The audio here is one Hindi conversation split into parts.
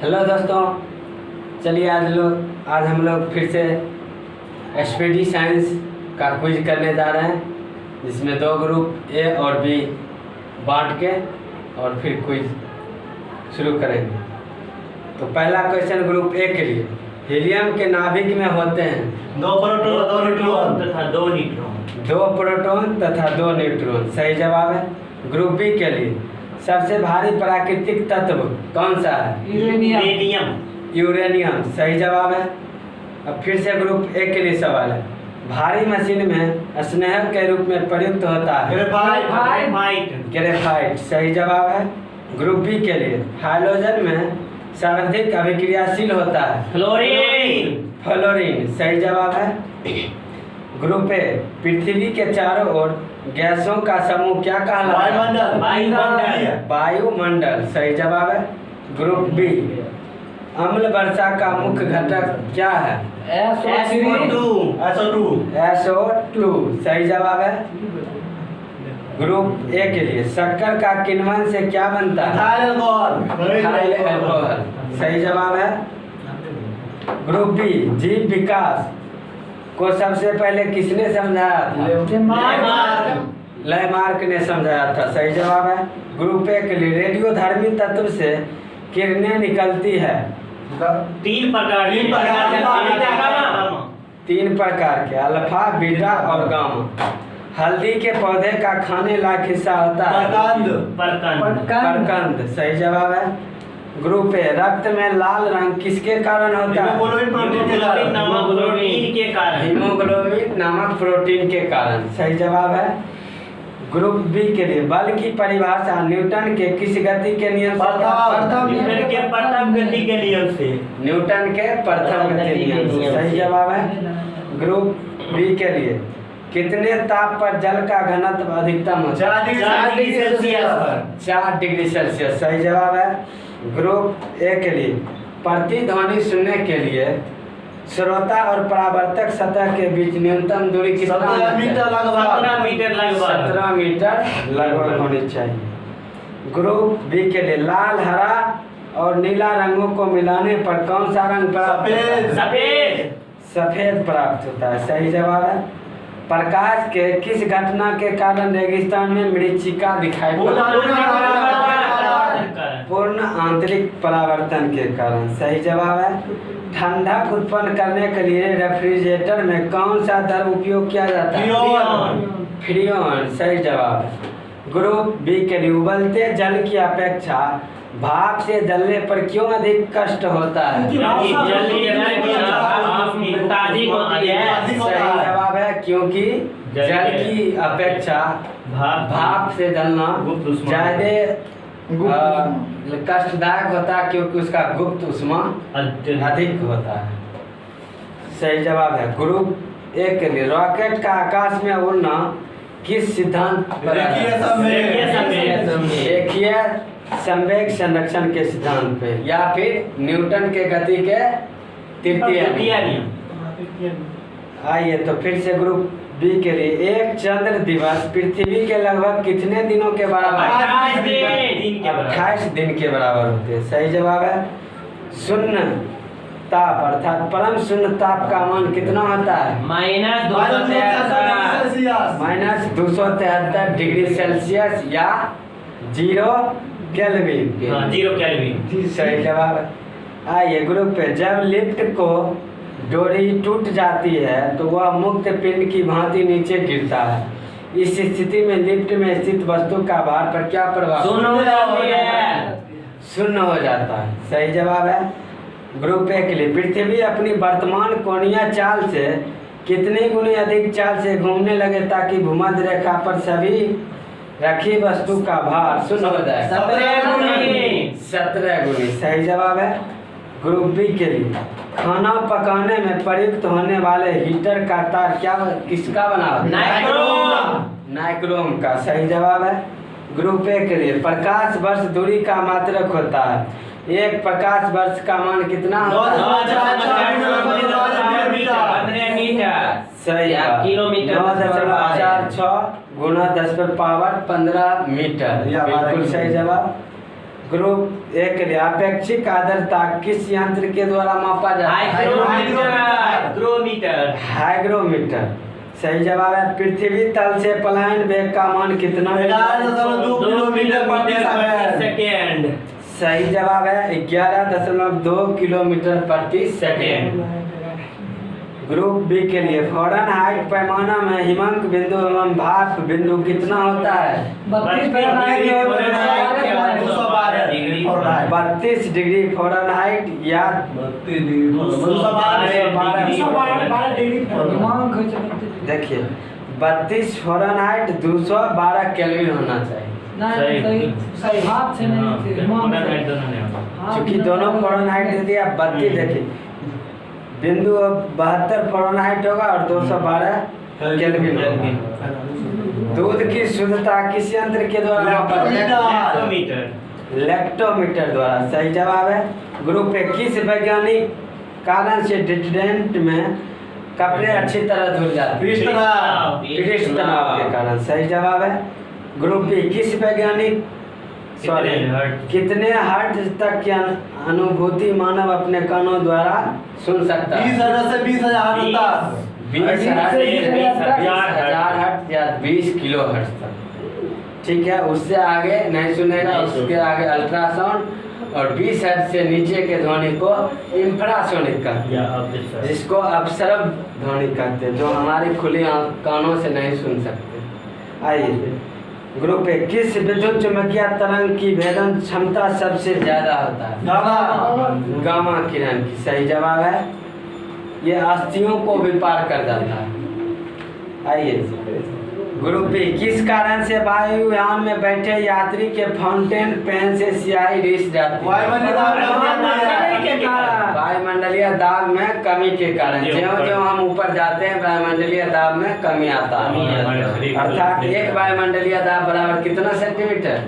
हेलो दोस्तों, चलिए आज हम लोग फिर से एसपीडी साइंस का क्विज करने जा रहे हैं, जिसमें दो ग्रुप ए और बी बांट के और फिर क्विज शुरू करेंगे। तो पहला क्वेश्चन ग्रुप ए के लिए, हीलियम के नाभिक में होते हैं दो प्रोटॉन तथा दो न्यूट्रॉन। दो प्रोटॉन तथा दो न्यूट्रॉन, सही जवाब है। ग्रुप बी के लिए, सबसे भारी प्राकृतिक तत्व कौन सा है? यूरेनियम, सही जवाब है। अब फिर से ग्रुप ए के लिए सवाल है, भारी मशीन में स्नेहक के रूप में प्रयुक्त होता है ग्रेफाइट, सही जवाब है। ग्रुप बी के लिए, हाइड्रोजन में सर्वाधिक अभिक्रियाशील होता है फ्लोरीन, सही जवाब है। ग्रुप ए, पृथ्वी के चारों ओर गैसों का समूह क्या कहलाता है? वायुमंडल, सही जवाब है। ग्रुप बी, अम्ल वर्षा का मुख्य घटक क्या है? SO2, सही जवाब है। ग्रुप ए के लिए, शक्कर का किण्वन से क्या बनता है? अल्कोहल, सही जवाब है। ग्रुप बी, जीव विकास को सबसे पहले किसने समझाया था? लैमार्क ने समझाया था, सही जवाब है। ग्रुप ए के लिए, रेडियोधर्मी तत्व से किरणें निकलती है तीन प्रकार के, अल्फा, बीटा और गामा। हल्दी के पौधे का खाने लायक हिस्सा होता है परकंद, सही जवाब है। ग्रुप ए, रक्त में लाल रंग किसके कारण होता है? हीमोग्लोबिन नामक प्रोटीन के कारण, सही जवाब है। ग्रुप बी के लिए, बल की परिभाषा न्यूटन के किस गति के नियम से? न्यूटन के प्रथम गति के नियम से, सही जवाब है। ग्रुप बी के लिए, कितने ताप पर जल का घनत्व अधिकतम होता है? 4 डिग्री सेल्सियस, सही जवाब है। ग्रुप ए के लिए, प्रतिध्वनि सुनने के लिए श्रोता और परावर्तक सतह के बीच न्यूनतम दूरी कितना? 17 मीटर लगभग होनी चाहिए। ग्रुप बी के लिए, लाल, हरा और नीला रंगों को मिलाने पर कौन सा रंग प्राप्त होता है? सफेद प्राप्त होता है, सही जवाब है। प्रकाश के किस घटना के कारण रेगिस्तान में मरीचिका दिखाई पड़ती है? पूर्ण आंतरिक परावर्तन के कारण, सही जवाब है। ठंडक उत्पन्न करने के लिए रेफ्रिजरेटर में कौन सा द्रव उपयोग किया जाता है? फ्रीऑन, सही जवाब है। ग्रुप बी के लिए, उबलते जल की अपेक्षा भाप से जलने पर क्यों अधिक कष्ट होता है? सही जवाब है, क्योंकि जल की अपेक्षा भाप से जलना ज्यादा कष्टदायक होता है, क्योंकि उसका गुप्त ऊष्मा अधिक होता है, सही जवाब है। ग्रुप ए के लिए, रॉकेट का आकाश में उड़ना किस सिद्धांत पर? रेखीय संवेग संरक्षण के सिद्धांत पे, या फिर न्यूटन के गति के तृतीय नियम। आइए तो फिर से ग्रुप बी के लिए, एक चंद्र दिवस पृथ्वी के लगभग कितने दिनों के बराबर? 28 दिन के बराबर होते हैं, सही जवाब है। शून्य ताप अर्थात परम शून्य ताप का मान कितना होता है? -273 डिग्री सेल्सियस या 0 केल्विन, सही जवाब है। आइए ग्रुप पे, जब लिफ्ट को डोरी टूट जाती है तो वह मुक्त पिंड की भांति नीचे गिरता है। इस स्थिति में लिफ्ट में स्थित वस्तु का भार पर क्या प्रभाव? शून्य हो जाता है, सही जवाब है। ग्रुप ए के लिए, पृथ्वी अपनी वर्तमान कोणीय चाल से कितनी गुनी अधिक चाल से घूमने लगे ताकि भूमध्य रेखा पर सभी रखी वस्तु का भार शून्य हो जाए? 17 गुनी, सही जवाब है। ग्रुप बी के लिए, खाना पकाने में प्रयुक्त होने वाले हीटर का तार किसका बना होता है? नाइक्रोम का, सही जवाब है। ग्रुप ए के लिए, प्रकाश वर्ष दूरी का मात्रक होता है, एक प्रकाश वर्ष का मान कितना? 9,406 गुना 10 पर पावर 15 मीटर, बिल्कुल सही जवाब। ग्रुप ए के लिए अपेक्षिक आर्द्रता किस यंत्र के द्वारा मापा जाता है? हाइग्रोमीटर। हाइग्रोमीटर। सही जवाब है। पृथ्वी तल से पलायन वेग का मान कितना है? 11.2 किलोमीटर प्रति सेकेंड। सही जवाब है 11.2 किलोमीटर प्रति सेकेंड। ग्रुप बी के लिए फ़ारेनहाइट पैमाना में हिमांक बिंदु एवं भाप बिंदु कितना होता है? 32 डिग्री फ़ारेनहाइट या 212 डिग्री। देखिए 32 फ़ारेनहाइट 212 केल्विन होना चाहिए, क्योंकि दोनों फ़ारेनहाइट दे दिया। 32 देखिए बिंदु 72 फ़ारेनहाइट होगा और 212 केल्विन होगा। दूध की शुद्धता किस यंत्र के द्वारा मापा जाता है? लैक्टोमीटर द्वारा। सही जवाब है। ग्रुप ए किस वैज्ञानिक कारण से डिटर्जेंट में कपड़े अच्छी तरह धुल जाते हैं? पृष्ठ तनाव के कारण। सही जवाब है। ग्रुप बी किस वैज्ञानिक कितने हर्ट्ज तक की अनुभूति मानव अपने कानों द्वारा सुन सकता है? 20,000 से 20,000 तक। 20,000 हर्ट्ज या 20 किलो हर्ट्ज तक। ठीक है, उससे आगे नहीं सुनेगा। उसके आगे अल्ट्रासाउंड और 20 हर्ट्ज से नीचे के ध्वनि को इंफ्रासोनिक कहते हैं, जिसको अपसर्व ध्वनि कहते हैं, जो हमारी खुली कानों से नहीं सुन सकते। आइए ग्रुप ए किस विद्युत चुम्बकीय तरंग की भेदन क्षमता सबसे ज्यादा होता है? गामा किरण की। सही जवाब है। ये अस्थियों को भी पार कर जाता है। आइए ग्रुप बी किस कारण से वायुयान में बैठे यात्री के फाउंटेन पेन से स्याही रिस जाती है? वायुमंडलीय दाब में कमी के कारण। ज्यों हम ऊपर जाते हैं वायुमंडलीय दाब में कमी आता है। अर्थात एक वायुमंडलीय दाब बराबर कितना सेंटीमीटर?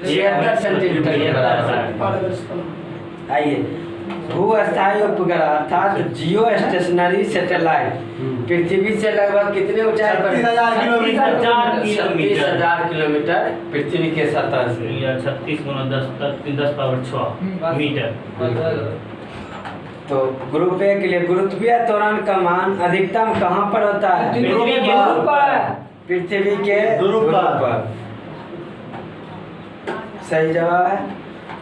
76 सेंटीमीटर के बराबर। आइए भूस्थायी उपग्रह अर्थात जियो स्टेशनरी सैटेलाइट पृथ्वी से लगभग कितने ऊंचाई पर? 36,000 किलोमीटर पृथ्वी के सतह से। 36 × 10⁻6 मीटर। तो ग्रुप ए के लिए गुरुत्वीय त्वरण का मान अधिकतम कहाँ पर होता है? पृथ्वी के ध्रुव पर। सही जवाब है।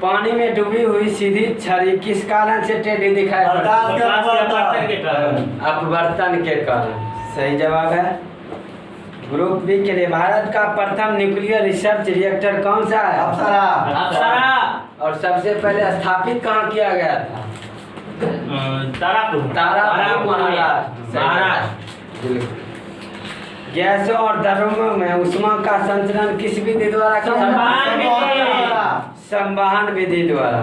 पानी में डूबी हुई सीधी छड़ी किस कारण से टेढ़ी दिखाई पड़ती है? अपवर्तन के कारण। सही जवाब है। ग्रुप बी के लिए भारत का प्रथम न्यूक्लियर रिसर्च रिएक्टर कौन सा है? अप्सरा। और सबसे पहले स्थापित कहाँ किया गया था? तारापुर महाराष्ट्र। गैसों और द्रव्यों में ऊष्मा का संचरण किस विधि द्वारा? संवहन विधि द्वारा।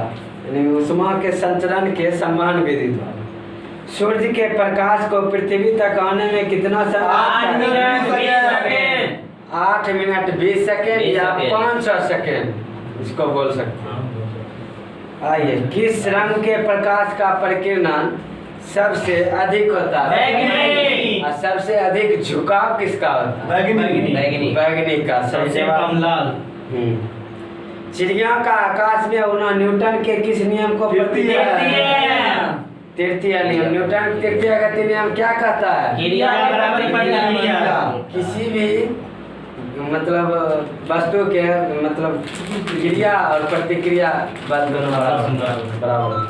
यानी ऊष्मा के संचरण के संवहन विधि द्वारा। सूर्य के प्रकाश को पृथ्वी तक आने में कितना समय? 8 मिनट 20 सेकेंड या 500 सेकेंड इसको बोल सकते हैं। आइए किस रंग के प्रकाश का प्रकीर्णन सबसे अधिक होता है? और सबसे अधिक झुकाव किसका होता है? बैगनी का। सही जवाब। लाल। चिड़िया का आकाश में उड़ना न्यूटन के किस नियम को तृतीय नियम। न्यूटन तृतीय गति नियम क्या कहता है? किसी भी मतलब वस्तु के मतलब क्रिया और प्रतिक्रिया बल दोनों बराबर।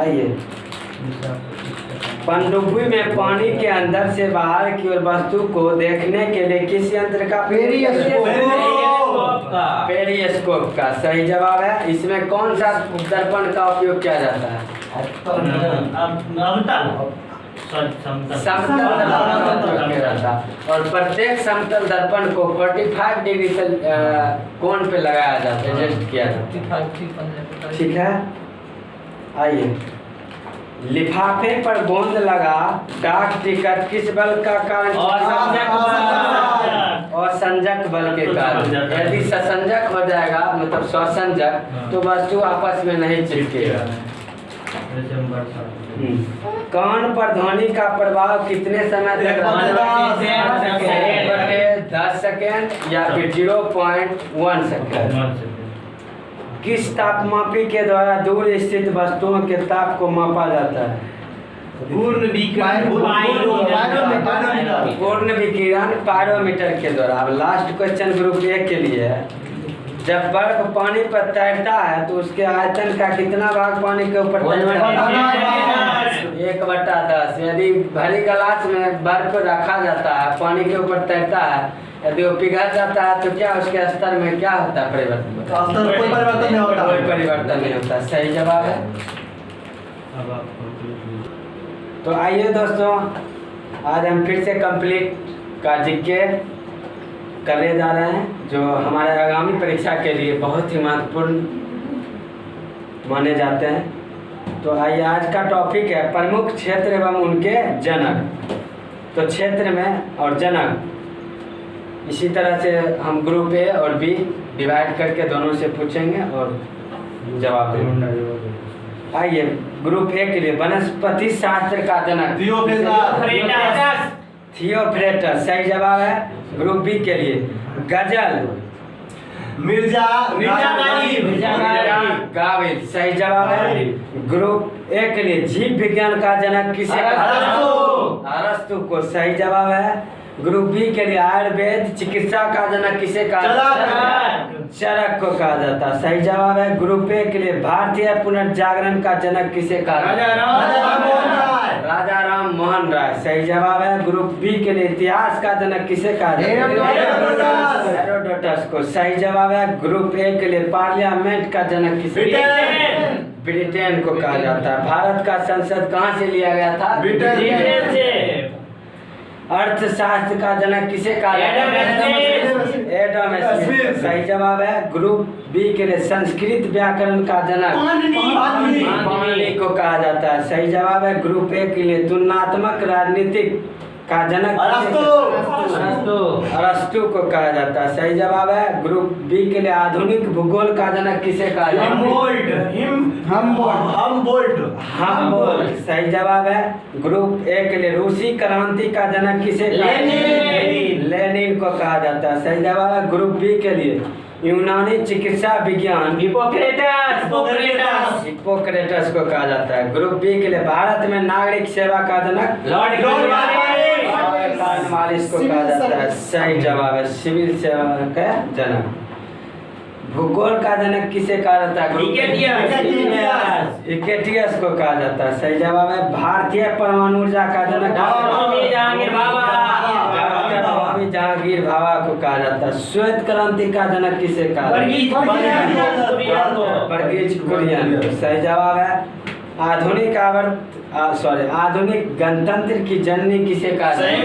आइए पनडुब्बी में पानी के अंदर से बाहर की ओर वस्तु को देखने के लिए किस यंत्र का? पेरिस्कोप का। सही जवाब है। इसमें कौन सा दर्पण का उपयोग किया जाता है? समतल दर्पण का उपयोग किया जाता है। और प्रत्येक समतल दर्पण को 45 डिग्री कोण पे लगाया जाता है, एडजस्ट किया जाता है। ठीक है। आइए लिफाफे पर गोंद लगा डाक टिकट किस बल का कारण? और संजक बल के कारण। यदि ससंजक हो जाएगा मतलब स्वसंजक तो वस्तु आपस में नहीं चिपकेगा। कान पर ध्वनि का प्रभाव कितने समय तक? 10 सेकेंड या फिर 0.1 सेकेंड। किस तापमापी के द्वारा दूर स्थित वस्तुओं के ताप को मापा जाता है? पूर्ण विकिरण पूर्ण विकिरण पायरोमीटर के द्वारा। अब लास्ट क्वेश्चन ग्रुप ए के लिए है। जब बर्फ पानी पर तैरता है तो उसके आयतन का कितना भाग पानी के ऊपर तैरता है? 1/10। यदि भरी गिलास में बर्फ रखा जाता है, पानी के ऊपर तैरता है, यदि वो पिघल जाता है तो क्या उसके स्तर में क्या होता है परिवर्तन? कोई परिवर्तन नहीं होता। कोई परिवर्तन नहीं होता। सही जवाब है। तो आइए दोस्तों, आज हम फिर से कंप्लीट का जीके करने जा रहे हैं, जो हमारे आगामी परीक्षा के लिए बहुत ही महत्वपूर्ण माने जाते हैं। तो आइए, आज का टॉपिक है प्रमुख क्षेत्र एवं उनके जनक। तो क्षेत्र में और जनक, इसी तरह से हम ग्रुप ए और बी डिवाइड करके दोनों से पूछेंगे और जवाब देंगे। आइए, ग्रुप ए के लिए वनस्पति शास्त्र का जनक थियोफ्रेटस सही जवाब है। ग्रुप बी के लिए गजल मिर्जा गालिब सही जवाब है। ग्रुप ए के लिए जीव विज्ञान का जनक किसे कहा? अरस्तु को सही जवाब है। ग्रुप बी के लिए आयुर्वेद चिकित्सा का जनक किसे कहा? चरक को कहा जाता है। सही जवाब है। ग्रुप ए के लिए भारतीय पुनर्जागरण का जनक किसे कहा? राजा राम मोहन राय सही जवाब है। ग्रुप बी के लिए इतिहास का जनक किसे कहा? हेरोडोटस को सही जवाब है। ग्रुप ए के लिए पार्लियामेंट का जनक किसे? ब्रिटेन को कहा जाता है। भारत का संसद कहाँ से लिया गया था? ब्रिटेन से। अर्थशास्त्र का जनक किसे कहा? एडम स्मिथ सही जवाब है। ग्रुप बी के लिए संस्कृत व्याकरण का जनक पाणिनि को कहा जाता है। सही जवाब है। ग्रुप ए के लिए तुलनात्मक राजनीतिक का जनक अरस्तु को कहा जाता है। सही जवाब है। ग्रुप बी के लिए आधुनिक भूगोल का जनक किसे कहा जाता है? हमबोल्ट सही जवाब है। ग्रुप ए के लिए रूसी क्रांति का जनक किसे कहा? लेनिन को कहा जाता है। सही जवाब है। ग्रुप बी के लिए यूनानी चिकित्सा विज्ञान हिप्पोक्रेटस को कहा जाता है। ग्रुप बी के लिए भारत में नागरिक सेवा का जनक कॉर्नवालिस को कहा जाता है। सही जवाब है। सिविल सेवा का जनक। भूगोल का जनक किसे कहा जाता है? इकेटियस को कहा जाता है। सही जवाब है। भारतीय परमाणु ऊर्जा का जनक जहांगीर भाभा को कहा जाता है। श्वेत क्रांति का जनक किसे कहा? वर्गीज कुरियन सही जवाब है। आधुनिक गणतंत्र की जननी किसे कहा जाता है?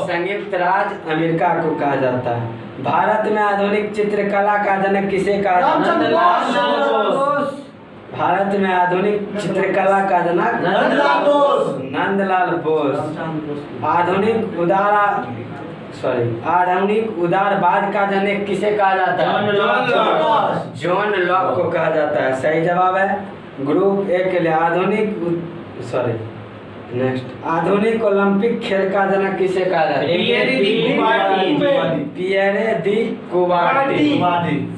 संयुक्त राज्य अमेरिका को कहा जाता है। भारत में आधुनिक चित्रकला का जनक किसे कहा जाता है? भारत में आधुनिक चित्रकला का जनक नंदलाल बोस। आधुनिक उदारवाद का जनक किसे कहा जाता है? जॉन लॉक को कहा जाता है। सही जवाब है। ग्रुप ए के लिए आधुनिक ओलंपिक खेल का जनक किसे कहा जाता है? पियरे दी कुबार्टी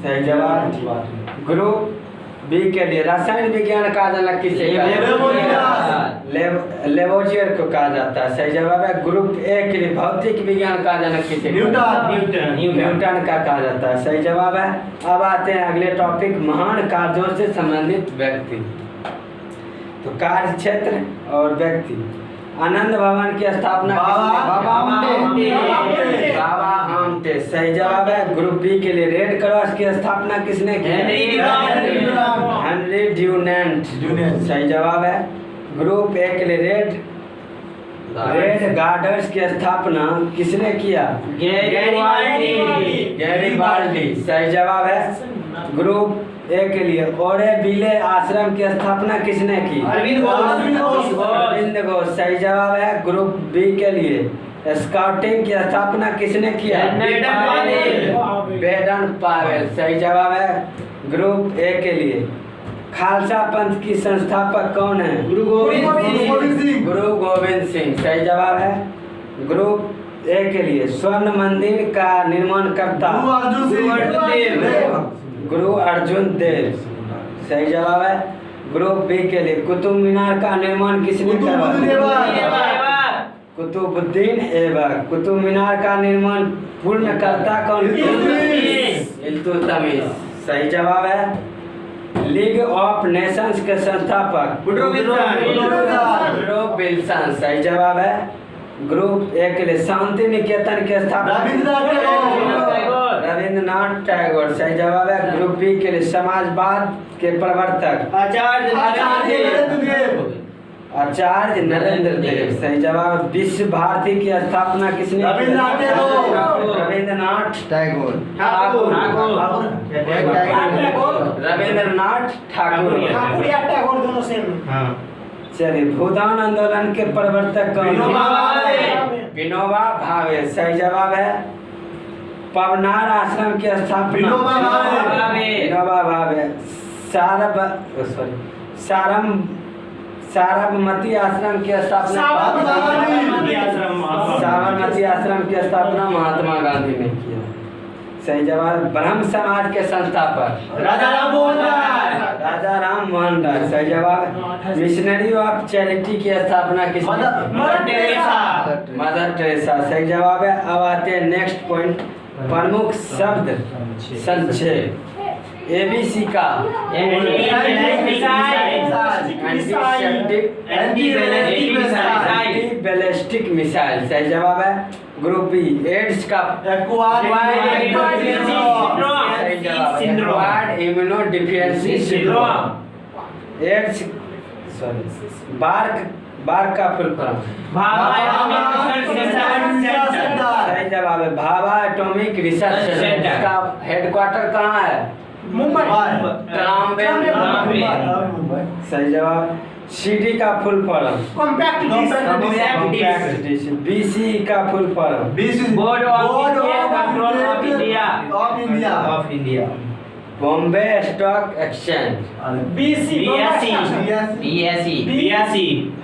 सही जवाब। ग्रुप बी के लिए रसायन विज्ञान का जनक किसे कहा? लेवोजियर को कहा जाता है। सही जवाब है। ग्रुप ए के लिए भौतिक विज्ञान का जनक किसे? न्यूटन का कहा जाता है। सही जवाब है। अब आते हैं अगले टॉपिक, महान कार्यों से संबंधित व्यक्ति। तो कार्य क्षेत्र और व्यक्ति। आनंद भवन की स्थापना बाबा आमटे सही जवाब है। ग्रुप बी के लिए रेड क्रॉस की स्थापना किसने की? हेनरी ड्यूनेंट सही जवाब है। ग्रुप ए के लिए रेड गार्डर्स की स्थापना किसने किया? गैरिबाल्डी सही जवाब है। ग्रुप ए के लिए ओरेबिले आश्रम की स्थापना किसने की? अरविंद घोष सही जवाब है। ग्रुप बी के लिए स्काउटिंग की स्थापना किसने किया? बेडन पावेल सही जवाब है। ग्रुप ए के लिए खालसा पंथ की संस्थापक कौन है? गुरु गोविंद सिंह सही जवाब है। ग्रुप ए के लिए स्वर्ण मंदिर का निर्माण करता गुरु अर्जुन देव। सही जवाब है। ग्रुप बी के लिए कुतुब मीनार का निर्माण किसने करवाया? कुतुबुद्दीन ऐबक। कुतुब मीनार का निर्माण पूर्ण करता कौन? इल्तुतमिश। सही जवाब है। लीग ऑफ नेशंस के संस्थापक वुडरो विल्सन। सही जवाब है। ग्रुप ए के लिए शांति निकेतन के स्थापना रविंद्रनाथ टैगोर। सही जवाब है। ग्रुप बी के लिए समाजवाद के प्रवर्तक आचार्य नरेंद्र देव। सही जवाब। विश्व भारती की स्थापना किसने? रविंद्रनाथ टैगोर। रविंद्रनाथ ठाकुर। चलिए, भूदान आंदोलन के प्रवर्तक कौन? विनोबा भावे। सही जवाब है। पवनार आश्रम की स्थापना विनोबा भावे। साबरमती आश्रम की स्थापना साबरमती आश्रम की स्थापना महात्मा गांधी ने किया। सही जवाब। ब्रह्म समाज के संस्थापक राजा राम मोहन राय। सही जवाब। मिशनरी ऑफ चैरिटी की स्थापना किसने? Mother Teresa. सही जवाब है। अब आते हैं नेक्स्ट पॉइंट, प्रमुख शब्द संक्षेप। ABC का एंटी बैलिस्टिक मिसाइल। सही जवाब है। ग्रुप बी एड्स का immunodeficiency syndrome. AIDS BARC का फुल फॉर्म सही जवाब है। भाभा एटॉमिक रिसर्च सेंटर का हेडक्वार्टर कहाँ है? मुंबई। सही जवाब। CD का full form compact dish. BC का full form board of India. Bombay stock exchange. BSE।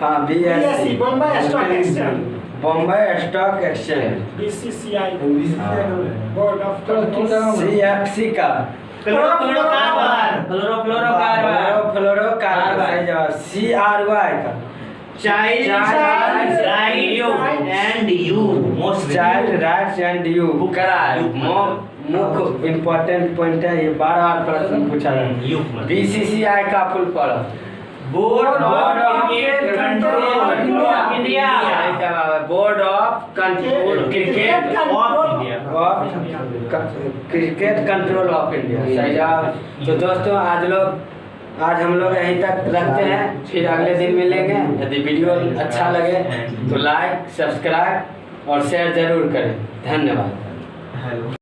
हाँ, BSE Bombay stock exchange. BCCI CFC का फ्लोरोकार्बन। फ्लोरोकार्बन। सही जवाब। CRY का चाइल्ड राइट्स एंड यू मुख्य इंपॉर्टेंट पॉइंट है, ये बार प्रश्न पूछा है। BCCI का full form board of India. Board of cricket control of India. सही जवाब। तो दोस्तों आज हम लोग यहीं तक रखते हैं, फिर अगले दिन मिलेंगे। यदि वीडियो अच्छा लगे तो लाइक, सब्सक्राइब और शेयर जरूर करें। धन्यवाद।